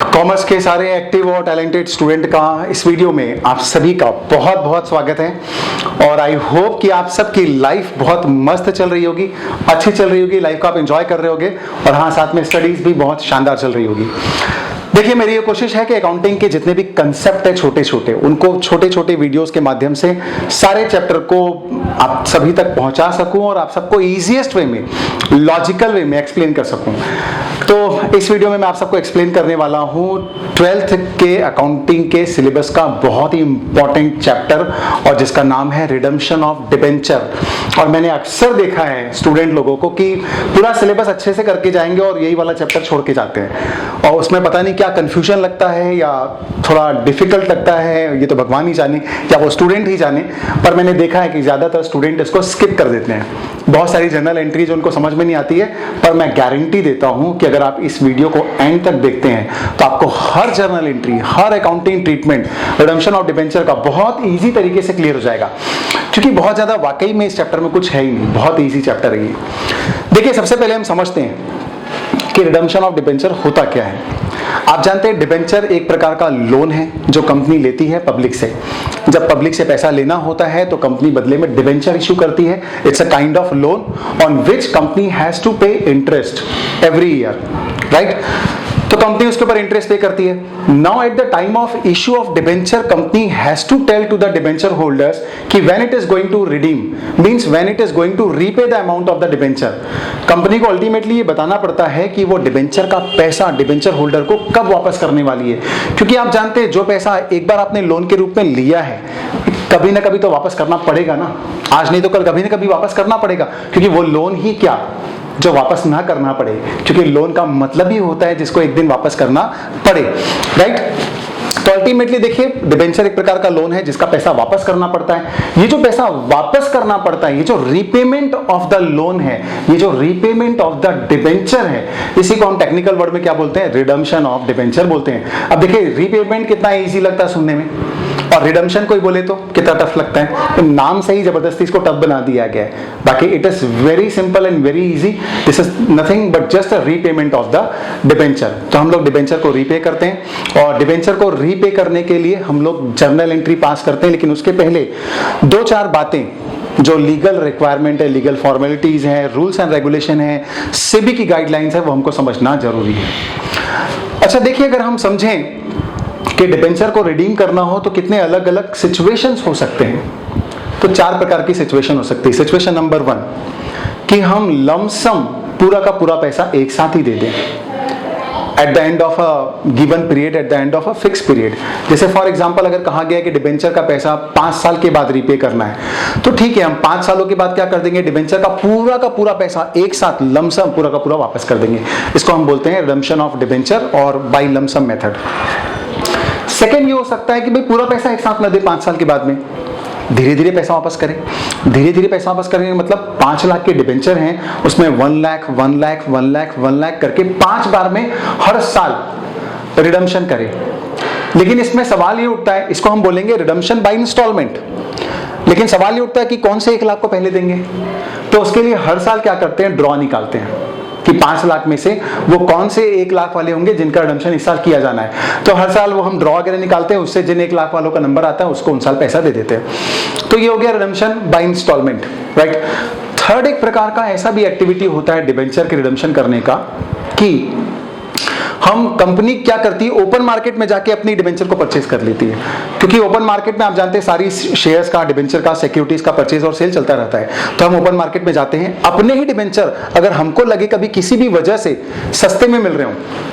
Commerce के सारे active और टैलेंटेड स्टूडेंट का इस वीडियो में आप सभी का बहुत बहुत स्वागत है। और आई होप कि आप सबकी लाइफ बहुत मस्त चल रही होगी, अच्छी चल रही होगी, लाइफ को आप एंजॉय कर रहे होगे और हाँ, साथ में स्टडीज भी बहुत शानदार चल रही होगी। देखिए, मेरी ये कोशिश है कि अकाउंटिंग के जितने भी कंसेप्ट है छोटे छोटे, उनको छोटे छोटे वीडियोस के माध्यम से सारे चैप्टर को आप सभी तक पहुंचा सकूं और आप सबको इजीएस्ट वे में, लॉजिकल वे में एक्सप्लेन कर सकूं। तो इस वीडियो में मैं आप सबको एक्सप्लेन करने वाला हूं 12th के अकाउंटिंग के सिलेबस का बहुत ही इंपॉर्टेंट चैप्टर, और जिसका नाम है रिडम्पशन ऑफ डिबेंचर। और मैंने अक्सर देखा है स्टूडेंट लोगों को कि पूरा सिलेबस अच्छे से करके जाएंगे और यही वाला चैप्टर छोड़ के जाते हैं, और उसमें पता नहीं क्या कंफ्यूजन लगता है या थोड़ा डिफिकल्ट लगता है, ये तो भगवान ही जाने या वो स्टूडेंट ही जाने। पर मैंने देखा है कि ज्यादातर स्टूडेंट इसको स्किप कर देते हैं। बहुत सारी जनरल एंट्री जो उनको समझ में नहीं आती है, पर मैं गारंटी देता हूं कि अगर आप इस वीडियो को एंड तक देखते हैं तो आपको हर जर्नल एंट्री, हर accounting treatment redemption of debenture का बहुत इजी तरीके से क्लियर हो जाएगा, क्योंकि बहुत ज्यादा वाकई में इस चैप्टर में कुछ है ही नहीं, बहुत इजी चैप्टर है ये। देखिए, सबसे पहले हम समझते हैं कि रिडम्पशन ऑफ डिबेंचर होता क्या है। आप जानते हैं डिबेंचर एक प्रकार का लोन है जो कंपनी लेती है पब्लिक से। जब पब्लिक से पैसा लेना होता है तो कंपनी बदले में डिबेंचर इशू करती है। It's a kind of loan on which company has to pay interest every year, right. तो कंपनी उसके ऊपर इंटरेस्ट पे करती है। Now at the time of issue of debenture, company has to tell to the debenture holders कि when it is going to redeem, means when it is going to repay the amount of the debenture. Company को ultimately ये बताना पड़ता है कि वो debenture का पैसा डिबेंचर होल्डर को कब वापस करने वाली है, क्योंकि आप जानते हैं जो पैसा एक बार आपने लोन के रूप में लिया है, कभी ना कभी तो वापस करना पड़ेगा ना। आज नहीं तो कल कभी ना कभी वापस करना पड़ेगा, क्योंकि वो लोन ही क्या जो वापस ना करना पड़े, क्योंकि लोन का मतलब ही होता है जिसको एक दिन वापस करना पड़े, राइट। तो अल्टीमेटली देखिए, डिबेंचर एक प्रकार का लोन है जिसका पैसा वापस करना पड़ता है। ये जो पैसा वापस करना पड़ता है, ये जो रीपेमेंट ऑफ द लोन है, ये जो रीपेमेंट ऑफ द डिबेंचर है, इसी को हम टेक्निकल वर्ड में क्या बोलते हैं? रिडम्पशन ऑफ डिबेंचर बोलते हैं। अब देखिए, रीपेमेंट कितना इजी लगता है सुनने में, और रिडम्पशन कोई बोले तो कितना टफ लगता है। तो नाम से ही जबरदस्ती इसको टफ बना दिया गया है। बाकी it is very simple and very easy. This is nothing but just a repayment of the debenture. तो हम लोग डिबेंचर को रीपे करते हैं, और डिबेंचर को रीपे करने के लिए हम लोग जर्नल एंट्री पास करते हैं। लेकिन उसके पहले दो चार बातें जो लीगल रिक्वायरमेंट है, लीगल फॉर्मेलिटीज हैं, रूल्स एंड रेगुलेशन है, सेबी की गाइडलाइंस है, वो हमको समझना जरूरी है। अच्छा देखिए, अगर हम समझें कि डिबेंचर को रिडीम करना हो तो कितने अलग अलग सिचुएशंस हो सकते हैं, तो चार प्रकार की सिचुएशन हो सकती है। सिचुएशन नंबर 1 कि हम लमसम पूरा का पूरा पैसा एक साथ ही दे दें at the end of a given period, at the end of a fix period. जैसे फॉर एग्जांपल अगर कहा गया कि डिबेंचर का पैसा 5 साल के बाद रीपे करना है, तो ठीक है, हम 5 सालों के बाद क्या कर देंगे, डिबेंचर का पूरा पैसा एक साथ लमसम पूरा का पूरा वापस कर देंगे। इसको हम बोलते हैं रिडम्पशन ऑफ डिबेंचर और बाय लमसम मेथड। सेकेंड ये हो सकता है कि भाई पूरा पैसा एक साथ न दे, 5 साल के बाद में धीरे धीरे पैसा वापस करें। धीरे धीरे पैसा वापस करेंगे मतलब 5 लाख के डिबेंचर हैं, उसमें 1 लाख 1 लाख 1 लाख 1 लाख करके 5 बार में हर साल रिडम्पशन करें। लेकिन इसमें सवाल ये उठता है, इसको हम बोलेंगे रिडम्पशन बाय इंस्टॉलमेंट। लेकिन सवाल ये उठता है कि कौन से 1 लाख को पहले देंगे, तो उसके लिए हर साल क्या करते हैं, ड्रॉ निकालते हैं कि 5 लाख में से वो कौन से 1 लाख वाले होंगे जिनका रिडम्पशन इस साल किया जाना है। तो हर साल वो हम ड्रॉ वगैरह निकालते हैं, उससे जिन 1 लाख वालों का नंबर आता है उसको उन साल पैसा दे देते हैं। तो ये हो गया redemption by instalment, right. Third एक प्रकार का ऐसा भी एक्टिविटी होता है डिबेंचर के रिडम्पशन करने का कि हम कंपनी क्या करती है, ओपन मार्केट में जाके अपनी डिबेंचर को परचेज कर लेती है। क्योंकि ओपन मार्केट में आप जानते हैं सारी शेयर्स का, डिबेंचर का, सिक्योरिटीज का परचेज और सेल चलता रहता है। तो हम ओपन मार्केट में जाते हैं, अपने ही डिबेंचर अगर हमको लगे कभी किसी भी वजह से सस्ते में मिल रहे हो,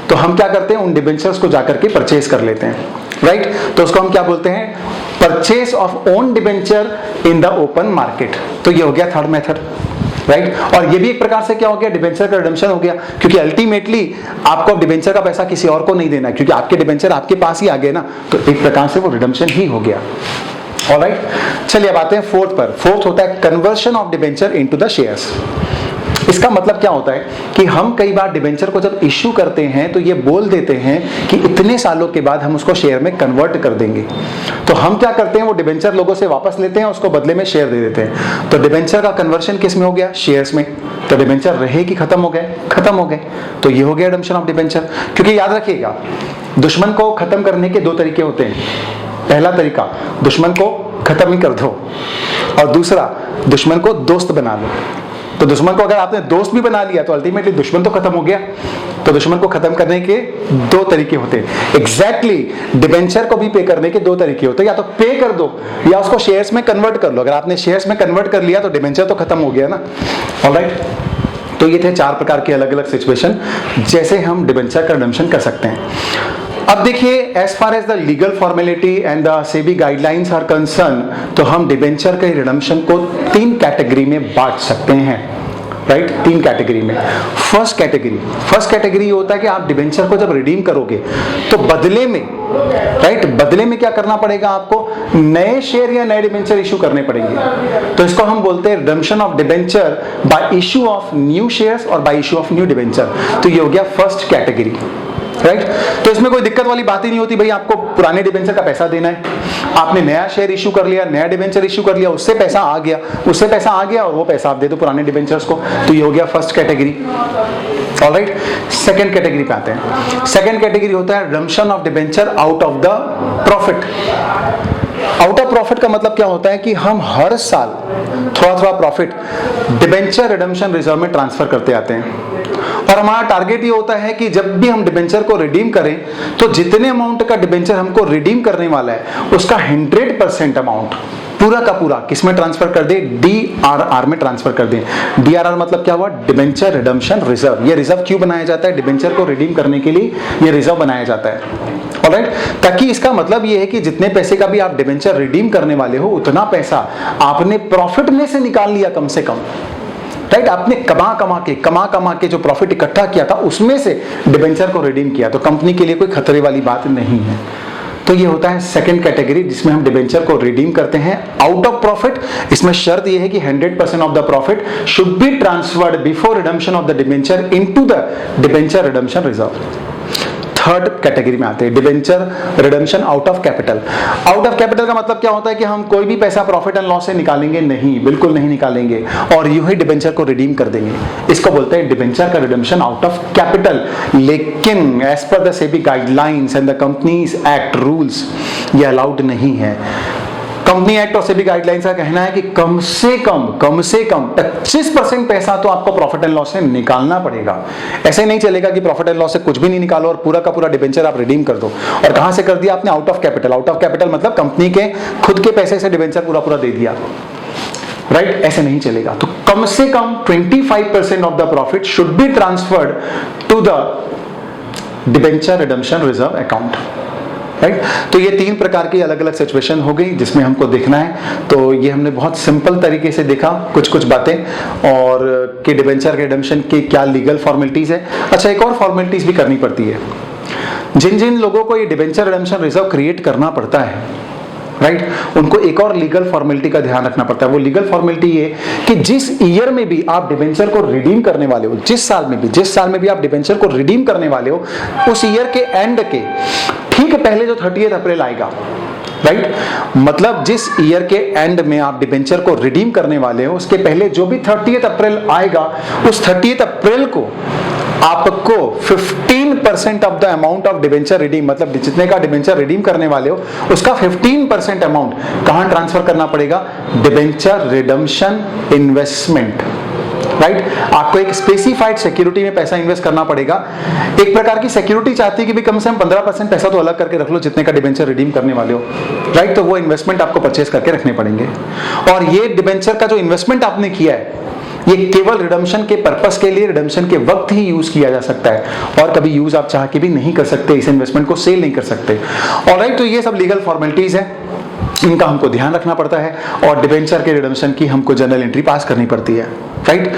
तो हम क्या करते हैं, उन डिबेंचर्स को जाकर के परचेज कर लेते हैं, राइट। तो उसको हम क्या बोलते हैं, purchase of own debenture in the open market. तो ये हो गया थर्ड मेथड, राइट। और ये भी एक प्रकार से क्या हो गया, डिबेंचर का रिडम्पशन हो गया, क्योंकि अल्टीमेटली आपको डिबेंचर का पैसा किसी और को नहीं देना है, क्योंकि आपके डिबेंचर आपके पास ही आ गए ना, तो एक प्रकार से वो रिडम्पशन ही हो गया। ऑलराइट, चलिए अब आते हैं फोर्थ पर। फोर्थ होता है conversion of debenture into the shares. इसका मतलब क्या होता है कि हम कई बार डिबेंचर को जब इश्यू करते हैं तो ये बोल देते हैं कि इतने सालों के बाद हम उसको शेयर में कन्वर्ट कर देंगे। तो हम क्या करते हैं, वो डिबेंचर लोगों से वापस लेते हैं, उसको बदले में शेयर दे देते हैं। तो डिबेंचर का कन्वर्शन किस में हो गया? शेयर्स में। तो डिबेंचर रहे कि खत्म हो गए? खत्म हो गए। तो ये हो गया रिडम्पशन ऑफ डिबेंचर। क्योंकि याद रखिएगा, दुश्मन को खत्म करने के दो तरीके होते हैं। पहला तरीका, दुश्मन को खत्म ही कर दो, और दूसरा, दुश्मन को दोस्त बना लो। तो दुश्मन को अगर आपने दोस्त भी बना लिया तो अल्टीमेटली दुश्मन तो खत्म हो गया। तो दुश्मन को खत्म करने के दो तरीके होते हैं। एग्जैक्टली डिबेंचर को भी पे करने के दो तरीके होते हैं, या तो पे कर दो या उसको शेयर्स में कन्वर्ट कर लो। अगर आपने शेयर्स में कन्वर्ट कर लिया तो डिबेंचर तो खत्म हो गया ना। ऑलराइट, तो ये थे 4 प्रकार के अलग अलग सिचुएशन जैसे हम डिबेंचर का रिडम्पशन कर सकते हैं। अब देखिए, as far as the legal formality and the SEBI guidelines are concern, तो हम डिबेंचर के रिडम्पशन को 3 कैटेगरी में बांट सकते हैं। राइट, 3 कैटेगरी में। फर्स्ट कैटेगरी होता है कि आप डिबेंचर को जब रिडीम करोगे तो बदले में, राइट, बदले में क्या करना पड़ेगा आपको? नए शेयर या नए डिबेंचर इशू करने पड़ेंगे। तो इसको हम बोलते हैं redemption of debenture by issue of new shares और by issue of new debenture. तो ये हो गया फर्स्ट कैटेगरी। राइट, तो इसमें कोई दिक्कत वाली बात ही नहीं होती भाई, आपको पुराने डिबेंचर का पैसा देना है, आपने नया शेयर इशू कर लिया, नया डिबेंचर इशू कर लिया, उससे पैसा आ गया और वो पैसा आप दे दो पुराने डिबेंचर्स को। तो ये हो गया first category. Alright, second category पे आते हैं। सेकंड कैटेगरी होता है redemption of debenture out of the profit. Out of profit का मतलब क्या होता है कि हम हर साल थोड़ा थोड़ा प्रॉफिट डिबेंचर रिडम्पशन रिजर्व में ट्रांसफर करते आते हैं, और हमारा टारगेट ये होता है कि जब भी हम डिबेंचर को रिडीम करें तो जितने अमाउंट का डिबेंचर हमको रिडीम करने वाला है उसका 100% अमाउंट पूरा का पूरा किसमें ट्रांसफर कर दे? DRR में ट्रांसफर कर दे। DRR मतलब क्या हुआ? Debenture redemption reserve. ये रिजर्व क्यों बनाया जाता है? डिबेंचर को रिडीम करने के लिए ये रिजर्व बनाया जाता है। ऑलराइट, ताकि इसका मतलब ये है कि जितने पैसे का भी आप डिबेंचर रिडीम करने वाले हो उतना पैसा आपने प्रॉफिट में से निकाल लिया कम से कम। राइट, आपने कमा कमा के जो प्रॉफिट इकट्ठा किया था उसमें से डिबेंचर को रिडीम किया, तो कंपनी के लिए कोई खतरे वाली बात नहीं है। तो ये होता है सेकंड कैटेगरी जिसमें हम डिबेंचर को रिडीम करते हैं आउट ऑफ प्रॉफिट। इसमें शर्त ये है कि 100% of the profit should be transferred before redemption of the debenture into the debenture redemption reserve. Third category में आते हैं debenture redemption out of capital. Out of capital का मतलब क्या होता है कि हम कोई भी पैसा प्रॉफिट एंड लॉस से निकालेंगे नहीं, बिल्कुल नहीं निकालेंगे, और यूं ही डिबेंचर को रिडीम कर देंगे। इसको बोलते हैं डिबेंचर का रिडम्पशन आउट ऑफ कैपिटल। लेकिन as per the SEBI guidelines and the companies act rules ये अलाउड नहीं है। कंपनी एक्ट और सेबी गाइडलाइंस का कहना है कि कम से कम 25% पैसा तो आपको प्रॉफिट एंड लॉस से निकालना पड़ेगा। ऐसे नहीं चलेगा कि प्रॉफिट एंड लॉस से कुछ भी नहीं निकालो और पूरा का पूरा डिबेंचर आप रिडीम कर दो। और कहां से कर दिया आपने? Out of capital. Out of capital मतलब कंपनी के खुद के पैसे से डिबेंचर पूरा दे दिया। राइट, ऐसे नहीं चलेगा। तो कम से कम 25% of the profit should be transferred to the debenture redemption reserve account. Right, तो ये 3 प्रकार की अलग अलग सिचुएशन हो गई जिसमें हमको देखना है। तो ये हमने बहुत सिंपल तरीके से देखा कुछ बातें, और कि डिबेंचर रिडम्पशन की क्या लीगल फॉर्मेलिटीज है। अच्छा, एक और फॉर्मेलिटीज भी करनी पड़ती है। जिन लोगों को ये डिबेंचर रिडम्पशन रिजर्व क्रिएट करना पड़ता है, राइट, उनको एक और लीगल फॉर्मेलिटी का ध्यान रखना पड़ता है। वो लीगल फॉर्मेलिटी ये कि जिस ईयर में भी आप डिबेंचर को रिडीम करने वाले हो, जिस साल में भी आप डिबेंचर को रिडीम करने वाले हो, उस ईयर के एंड के ठीक पहले जो 30 अप्रैल आएगा, राइट, मतलब जिस ईयर के एंड में आप डिबेंचर को रिडीम करने वाले हो उसके पहले जो भी 30 अप्रैल आएगा, उस 30 अप्रैल को आपको 15% of the amount of debenture redeem, मतलब जितने का डिबेंचर रिडीम करने वाले हो उसका 15% अमाउंट कहां ट्रांसफर करना पड़ेगा? Debenture redemption investment. राइट, आपको एक स्पेसिफाइड सिक्योरिटी में पैसा इन्वेस्ट करना पड़ेगा। एक प्रकार की सिक्योरिटी चाहती है कि भी कम से कम 15% पैसा तो अलग करके रख लो जितने का डिबेंचर रिडीम करने वाले हो। राइट, तो वो इन्वेस्टमेंट आपको परचेस करके रखने पड़ेंगे। और ये डिबेंचर का जो इन्वेस्टमेंट आपने किया है ये केवल रिडम्पशन के पर्पस के लिए, रिडम्पशन के वक्त ही यूज किया जा सकता है, और कभी यूज आप चाह के भी नहीं कर सकते, इस इन्वेस्टमेंट को सेल नहीं कर सकते। ऑलराइट, तो ये सब लीगल फॉर्मेलिटीज है, इनका हमको ध्यान रखना पड़ता है, और डिबेंचर के रिडम्पशन की हमको जर्नल एंट्री पास करनी पड़ती है। राइट,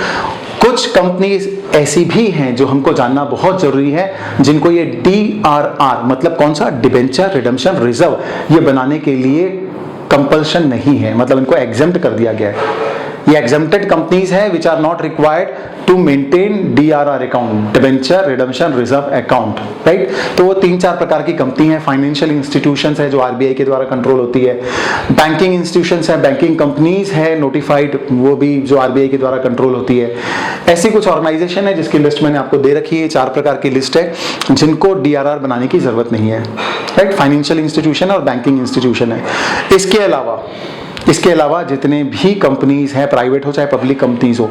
कुछ कंपनीज ऐसी भी हैं जो हमको जानना बहुत जरूरी है, जिनको ये DRR मतलब कौन सा? डिबेंचर रिडम्पशन रिजर्व, ये बनाने के लिए कंपल्शन नहीं है, मतलब इनको एग्जेम्प्ट कर दिया गया है। ये एग्जेम्प्टेड कंपनीज है which are not required to maintain DRR account, debenture redemption reserve account, right. तो वो 3-4 प्रकार की कंपनी है। फाइनेंशियल इंस्टीट्यूशंस है जो RBI के द्वारा कंट्रोल होती है, बैंकिंग इंस्टीट्यूशंस है, बैंकिंग कंपनीज है नोटिफाइड, वो भी जो RBI के द्वारा कंट्रोल होती है। ऐसी कुछ ऑर्गेनाइजेशन है जिसकी लिस्ट मैंने आपको दे रखी है, 4 प्रकार की लिस्ट है जिनको DRR बनाने की जरूरत नहीं है, राइट। फाइनेंशियल इंस्टीट्यूशन और बैंकिंग इंस्टीट्यूशन है। इसके अलावा जितने भी कंपनीज हैं, प्राइवेट हो चाहे पब्लिक कंपनीज हो,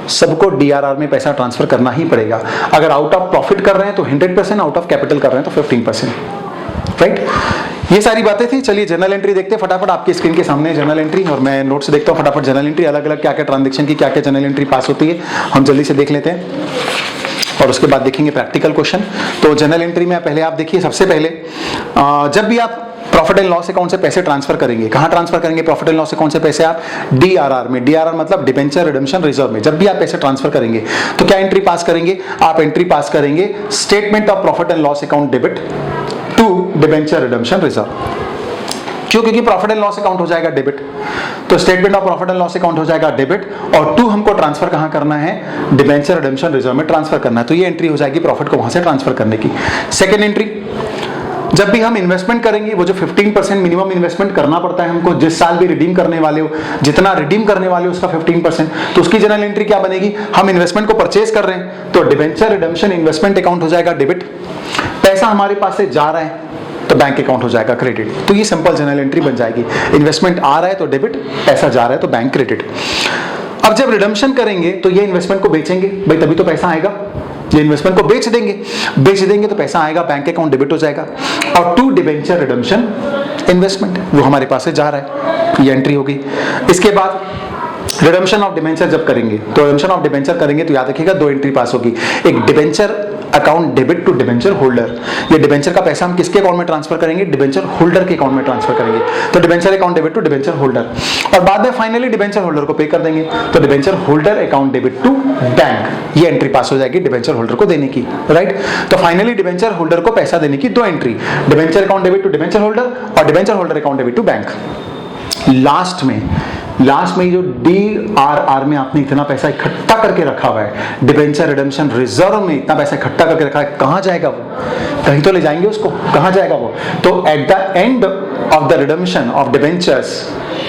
सबको DRR में पैसा ट्रांसफर करना ही पड़ेगा। अगर आउट ऑफ प्रॉफिट कर रहे हैं तो 100%, आउट ऑफ कैपिटल कर रहे हैं तो 15%, राइट। ये सारी बातें थी। चलिए जर्नल एंट्री देखते हैं फटाफट। आपकी स्क्रीन के सामने जर्नल एंट्री, और मैं नोट से देखता हूँ फटाफट जर्नल एंट्री, अलग अलग क्या क्या ट्रांजेक्शन की क्या क्या जर्नल एंट्री पास होती है, हम जल्दी से देख लेते हैं और उसके बाद देखेंगे प्रैक्टिकल क्वेश्चन। तो जर्नल एंट्री में पहले आप देखिए, सबसे पहले जब भी आप प्रॉफिट एंड लॉस अकाउंट से पैसे ट्रांसफर करेंगे, कहां ट्रांसफर करेंगे प्रॉफिट एंड लॉस अकाउंट से पैसे? आप DRR में, DRR मतलब डिबेंचर रिडम्पशन रिजर्व में। जब भी आप पैसे ट्रांसफर करेंगे तो क्या एंट्री पास करेंगे? आप एंट्री पास करेंगे statement of profit and loss account debit to debenture redemption reserve. क्यों? क्योंकि प्रॉफिट एंड लॉस अकाउंट हो जाएगा डेबिट, तो statement of profit and loss account हो जाएगा डेबिट, और टू हमको ट्रांसफर कहां करना है? डिबेंचर रिडम्पशन रिजर्व में ट्रांसफर करना है। तो ये एंट्री हो जाएगी प्रॉफिट को वहां से ट्रांसफर करने की। सेकेंड एंट्री, जब भी हम इन्वेस्टमेंट करेंगे, वो जो 15% मिनिमम इन्वेस्टमेंट करना पड़ता है हमको, जिस साल भी रिडीम करने वाले हो, जितना रिडीम करने वाले हो उसका 15%, तो उसकी जनरल एंट्री क्या बनेगी? हम इन्वेस्टमेंट को परचेज कर रहे हैं तो डिबेंचर रिडम्पशन इन्वेस्टमेंट अकाउंट हो जाएगा डेबिट, पैसा हमारे पास से जा रहा है तो बैंक अकाउंट हो जाएगा क्रेडिट। तो ये सिंपल जनरल एंट्री बन जाएगी। इन्वेस्टमेंट आ रहा है तो डेबिट, पैसा जा रहा है तो बैंक क्रेडिट। अब जब रिडम्पशन करेंगे तो ये इन्वेस्टमेंट को बेचेंगे भाई, तभी तो पैसा आएगा। ये इन्वेस्टमेंट को बेच देंगे तो पैसा आएगा, बैंक अकाउंट डेबिट हो जाएगा। और टू डिबेंचर रिडम्पशन इन्वेस्टमेंट, वो हमारे पास से जा रहा है, ये एंट्री होगी। इसके बाद रिडम्पशन ऑफ डिबेंचर जब करेंगे, तो रिडम्पशन ऑफ डिबेंचर करेंगे तो याद रखिएगा 2 एंट्री पास होगी। एक debenture account debit to debenture holder, ये डिबेंचर का पैसा हम किसके अकाउंट में ट्रांसफर करेंगे? डिबेंचर होल्डर के अकाउंट में ट्रांसफर करेंगे, तो debenture account debit to debenture holder. और बाद में फाइनली डिबेंचर होल्डर को पे कर देंगे, तो debenture holder account debit to bank, ये एंट्री पास हो जाएगी डिबेंचर होल्डर को देने की, राइट। तो फाइनली डिबेंचर होल्डर को पैसा देने की 2 entry, debenture account debit to debenture holder और debenture holder account debit to bank. Last में जो DRR में आपने इतना पैसा इकट्ठा करके रखा हुआ है, डिबेंचर रिडम्पशन रिजर्व में इतना पैसा इकट्ठा करके रखा है, कहां जाएगा वो? कहीं तो ले जाएंगे उसको, कहां जाएगा वो? तो at the end of the redemption of debentures,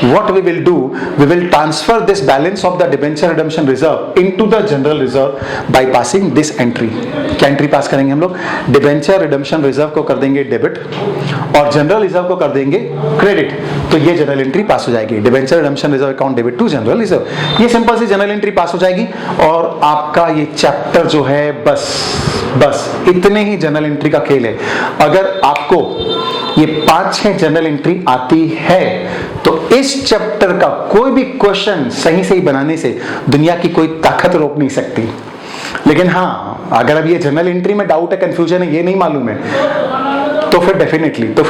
what we will do, we will transfer this balance of the debenture redemption reserve into the general reserve by passing this entry। क्या एंट्री पास करेंगे हम लोग? Debenture redemption reserve को कर देंगे debit और general reserve को कर देंगे क्रेडिट, तो ये जनरल एंट्री पास हो जाएगी, debenture redemption reserve account debit to general reserve. ये सिंपल सी जनरल एंट्री पास हो जाएगी और आपका ये चैप्टर जो है बस इतने ही जनरल एंट्री का खेल है। अगर आपको ये 5-6 जनरल एंट्री आती है तो इस चैप्टर का कोई भी क्वेश्चन सही सही बनाने से दुनिया की कोई ताकत रोक नहीं सकती। लेकिन हाँ, अगर अब ये जनरल एंट्री में डाउट है, कंफ्यूजन है, ये नहीं मालूम है, तो फिर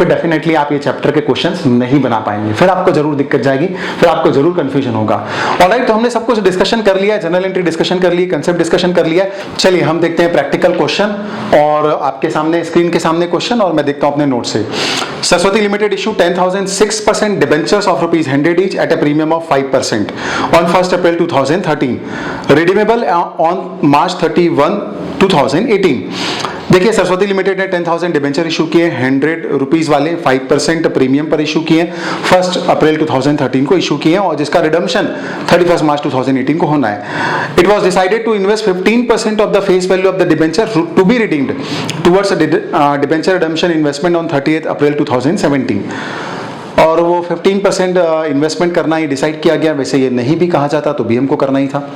डेफिनेटली आप ये चैप्टर के क्वेश्चंस नहीं बना पाएंगे, फिर आपको जरूर दिक्कत जाएगी, फिर आपको जरूर कंफ्यूजन होगा। ऑलराइट, तो हमने सब कुछ डिस्कशन कर लिया है, जनरल एंट्री डिस्कशन कर ली, कंसेप्ट डिस्कशन कर लिया। चलिए हम देखते हैं प्रैक्टिकल क्वेश्चन, और आपके सामने स्क्रीन के सामने क्वेश्चन, और मैं देखता हूं अपने नोट से। Saraswati limited issue 10,006% debentures of ₹100 each at a premium of 5% on 1st April 2013, redeemable on March 31, 2018। देखिए, सरस्वती लिमिटेड ने 10,000 डिबेंचर इशू किए, ₹100 वाले 5% प्रीमियम पर इशू किए, 1 अप्रैल 2013 को इशू किए, और जिसका रिडम्पशन 31 मार्च 2018 को होना है। It was decided to invest 15% of the face value of the debenture to be redeemed towards debenture redemption investment on 30 April 2017, और वो 15% इन्वेस्टमेंट करना ही डिसाइड किया गया। वैसे ये नहीं भी कहा जाता तो भी हमको करना ही था।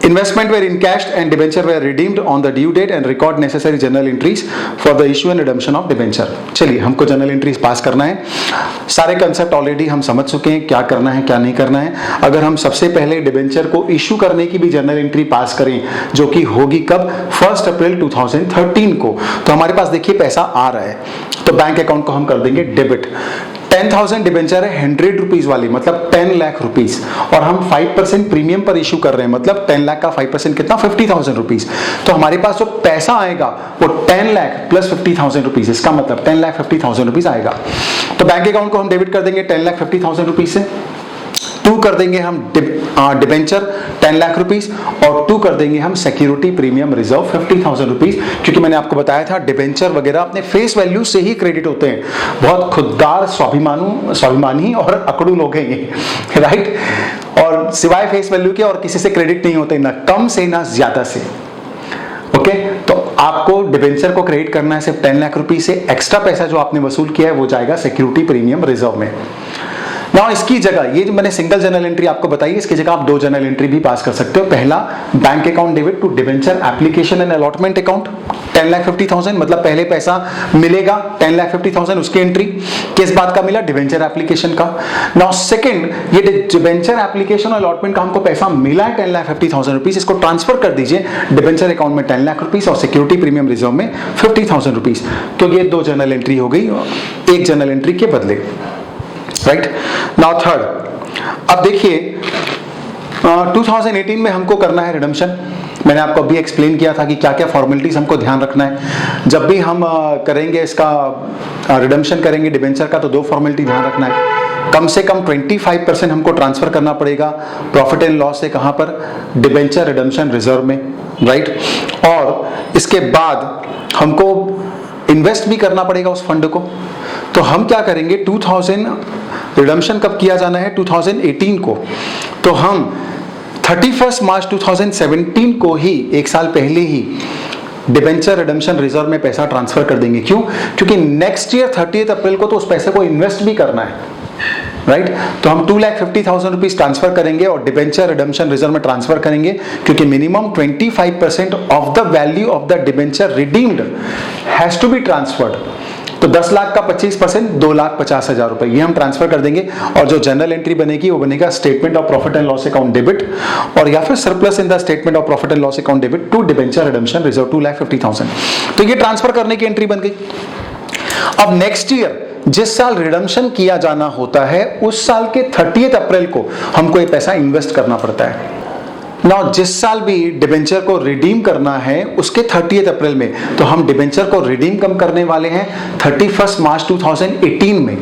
Investment were encashed and debenture were redeemed on the due date and record necessary journal entries for the issue and redemption of debenture। चलिए, हमको journal entries पास करना है। सारे कंसेप्ट ऑलरेडी हम समझ चुके हैं, क्या करना है क्या नहीं करना है। अगर हम सबसे पहले डिबेंचर को इशू करने की भी जर्नल एंट्री पास करें, जो कि होगी कब? 1 अप्रैल 2013 को, तो हमारे पास देखिए पैसा आ रहा है, तो बैंक अकाउंट को हम कर देंगे डेबिट। 10,000 डिबेंचर है ₹100 वाली, मतलब 10 लाख रुपीस, और हम 5% प्रीमियम पर इशू कर रहे हैं, मतलब 10 लाख का 5% कितना? ₹50,000। तो हमारे पास जो पैसा आएगा वो 10 लाख प्लस ₹50,000, इसका मतलब 10,50,000 आएगा। तो बैंक अकाउंट को हम डेबिट कर देंगे 10,50,000 से। 2 कर देंगे हम डिबेंचर 10 लाख रुपीस, और 2 कर देंगे हम सिक्योरिटी प्रीमियम रिजर्व 50,000 रुपीस, क्योंकि मैंने आपको बताया था डिबेंचर वगैरह अपने फेस वैल्यू से ही क्रेडिट होते हैं। बहुत खुददार स्वाभिमानी और अकड़ू लोग हैं ये, राइट। और सिवाय फेस वैल्यू के और किसी से क्रेडिट नहीं होते, ना कम से ना ज्यादा से। ओके, तो आपको डिबेंचर को क्रेडिट करना है सिर्फ 10 लाख रुपीस से। एक्स्ट्रा पैसा जो आपने वसूल किया है वो जाएगा सिक्योरिटी प्रीमियम रिजर्व में। ना इसकी जगह ये जो मैंने सिंगल जर्नल एंट्री आपको बताई, इसकी जगह आप 2 जर्नल एंट्री भी पास कर सकते हो। पहला, bank account debit to debenture application and allotment account 10,50,000, मतलब पहले पैसा मिलेगा 10,50,000, उसकी एंट्री किस बात का मिला, डिबेंचर एप्लीकेशन का। नाउ सेकंड, ये डिबेंचर एप्लीकेशन और अलॉटमेंट का हमको पैसा मिला है 10,50,000 रुपीस, इसको ट्रांसफर कर दीजिए डिबेंचर अकाउंट में 10 लाख रुपीस और सिक्योरिटी प्रीमियम रिजर्व में 50,000 रुपीस। तो ये 2 जर्नल एंट्री हो गई, एक जर्नल एंट्री के बदले, राइट। नाउ थर्ड, अब देखिए 2018 में हमको करना है रिडम्पशन। मैंने आपको अभी एक्सप्लेन किया था कि क्या क्या फॉर्मेलिटीज हमको ध्यान रखना है जब भी हम करेंगे इसका रिडम्पशन करेंगे डिबेंचर का, तो 2 फॉर्मेलिटी ध्यान रखना है। कम से कम 25% हमको ट्रांसफर करना पड़ेगा प्रॉफिट एंड लॉस से, कहां पर, डिबेंचर रिडम्पशन रिजर्व में, राइट। और इसके बाद हमको इन्वेस्ट भी करना पड़ेगा उस फंड को। तो हम क्या करेंगे, 2000 रिडम्पशन कब किया जाना है, 2018 को, तो हम 31 मार्च 2017 को ही, एक साल पहले ही डिबेंचर रिडम्पशन रिजर्व में पैसा ट्रांसफर कर देंगे। क्यों? क्योंकि नेक्स्ट ईयर 30 अप्रैल को तो उस पैसे को इन्वेस्ट भी करना है, राइट। तो हम 2,50,000 रुपीस ट्रांसफर करेंगे और डिबेंचर रिडम्पशन रिजर्व में ट्रांसफर करेंगे, क्योंकि minimum 25% of the value of the debenture redeemed has to be transferred. तो 10 लाख का 25% 2,50,000 रुपए ये हम ट्रांसफर कर देंगे। और जो जनरल एंट्री बनेगी वो बनेगा statement of profit and loss account debit, और या फिर surplus in the statement of profit and loss account debit to debenture redemption reserve 2,50,000। तो ये ट्रांसफर करने की एंट्री बन गई। अब नेक्स्ट ईयर जिस साल रिडम्पशन किया जाना होता है उस साल के 30 अप्रैल को हमको ये पैसा इन्वेस्ट करना पड़ता है। नाउ जिस साल भी डिबेंचर को रिडीम करना है उसके 30 अप्रैल में, तो हम डिबेंचर को रिडीम कम करने वाले हैं 31 मार्च 2018 में,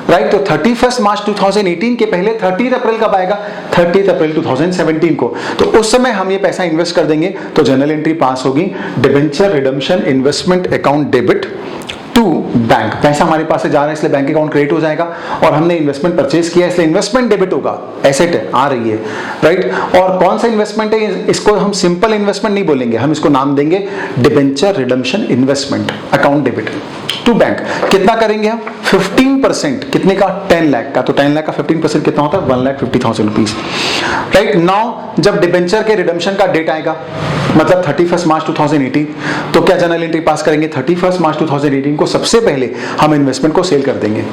राइट। तो 31 मार्च 2018 के पहले 30 अप्रैल कब आएगा, 30 अप्रैल 2017 को। तो उस समय हम ये पैसा इन्वेस्ट कर देंगे, तो जनरल एंट्री पास होगी, debenture redemption investment account debit to bank. पैसा हमारे पास से जा रहा है इसलिए बैंक अकाउंट क्रेडिट हो जाएगा, और हमने इन्वेस्टमेंट परचेज किया इसलिए इन्वेस्टमेंट डेबिट होगा, एसेट है, आ रही है, राइट। और कौन सा इन्वेस्टमेंट है, इसको हम सिंपल इन्वेस्टमेंट नहीं बोलेंगे, हम इसको नाम देंगे debenture redemption investment account debit to bank. कितना करेंगे हम, 15%, कितने का, 10 लाख का। तो 10 लाख का 15% कितना होता है, 1,50,000 रुपीज, राइट। नाउ जब डिबेंचर के रिडम्पशन का डेट आएगा, मतलब 31 मार्च 2018, तो क्या जनरल एंट्री पास करेंगे, 31 मार्च 2018 को सबसे पहले हम इन्वेस्टमेंट को सेल कर देंगे।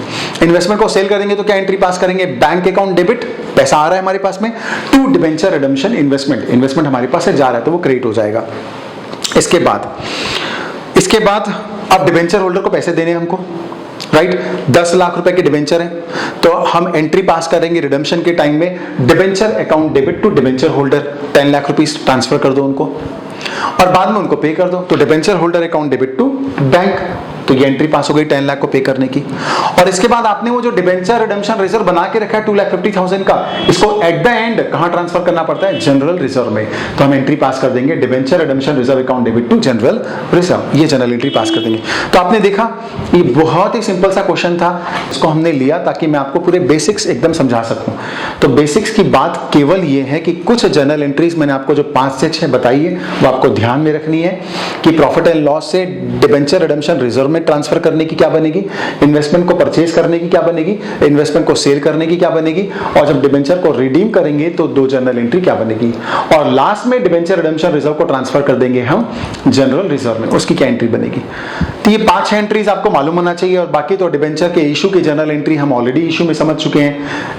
इन्वेस्टमेंट को सेल कर देंगे तो क्या एंट्री पास करेंगे, बैंक अकाउंट डेबिट, पैसा आ रहा है हमारे पास में, to debenture redemption investment, investment हमारे पास से जा रहा है तो वो क्रेडिट हो जाएगा। इसके बाद अब डिबेंचर होल्डर को पैसे देने हमको, राइट। 10 लाख रुपए के डिबेंचर है, तो हम एंट्री पास करेंगे रिडम्पशन के टाइम में, debenture account debit to debenture holder 10 lakh rupees transfer कर दो उनको, और बाद में उनको पे कर दो। तो debenture holder account debit to bank, तो ये एंट्री पास हो गई 10 लाख को पे करने की। और इसके बाद आपने वो जो डिबेंचर रिडम्पशन रिजर्व बना के रखा है 2,50,000 का, इसको एट द एंड कहां ट्रांसफर करना पड़ता है, जनरल रिजर्व में। तो हम एंट्री पास कर देंगे debenture redemption reserve account debit to general reserve, ये जनरल एंट्री पास कर देंगे। तो आपने देखा ये बहुत ही सिंपल सा क्वेश्चन था, इसको हमने लिया ताकि मैं आपको पूरे बेसिक्स एकदम समझा सकूं। तो बेसिक्स की बात केवल ये है कि कुछ जनरल एंट्रीज मैंने आपको जो 5 से 6 बताई है वो आपको ध्यान में रखनी है कि प्रॉफिट एंड लॉस से डिबेंचर रिडम्पशन रिजर्व में ट्रांसफर करने की क्या बनेगी, इन्वेस्टमेंट को परचेज करने की क्या बनेगी, इन्वेस्टमेंट को सेल करने की क्या बनेगी, और जब डिबेंचर को रिडीम करेंगे तो 2 जनरल एंट्री क्या बनेगी, और लास्ट में डिबेंचर रिडम्पशन रिजर्व को ट्रांसफर कर देंगे हम जनरल रिजर्व में, उसकी क्या एंट्री बनेगी। तो ये 5 एंट्रीज आपको मालूम होना चाहिए। और बाकी तो डिबेंचर के इशू की जनरल एंट्री हम ऑलरेडी इशू में समझ चुके हैं।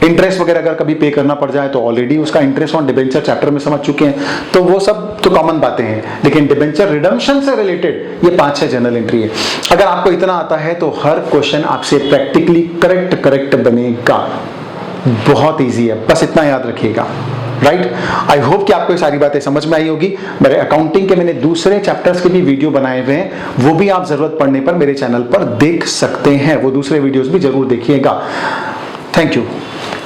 इंटरेस्ट वगैरह अगर कभी पे करना पड़ जाए तो ऑलरेडी उसका इंटरेस्ट ऑन डिबेंचर चैप्टर में समझ चुके हैं, तो वो सब तो कॉमन बातें हैं। लेकिन डिबेंचर रिडम्पशन से रिलेटेड ये 5-6 जनरल एंट्री है। अगर आपको इतना आता है तो हर क्वेश्चन आपसे प्रैक्टिकली करेक्ट बनेगा, बहुत इजी है, बस इतना याद रखिएगा, राइट। आई होप कि आपको ये सारी बातें समझ में आई होगी। मेरे अकाउंटिंग के मैंने दूसरे चैप्टर्स के भी वीडियो बनाए हुए हैं, वो भी आप जरूरत पड़ने पर मेरे चैनल पर देख सकते हैं, वो दूसरे वीडियोस भी जरूर देखिएगा। Thank you.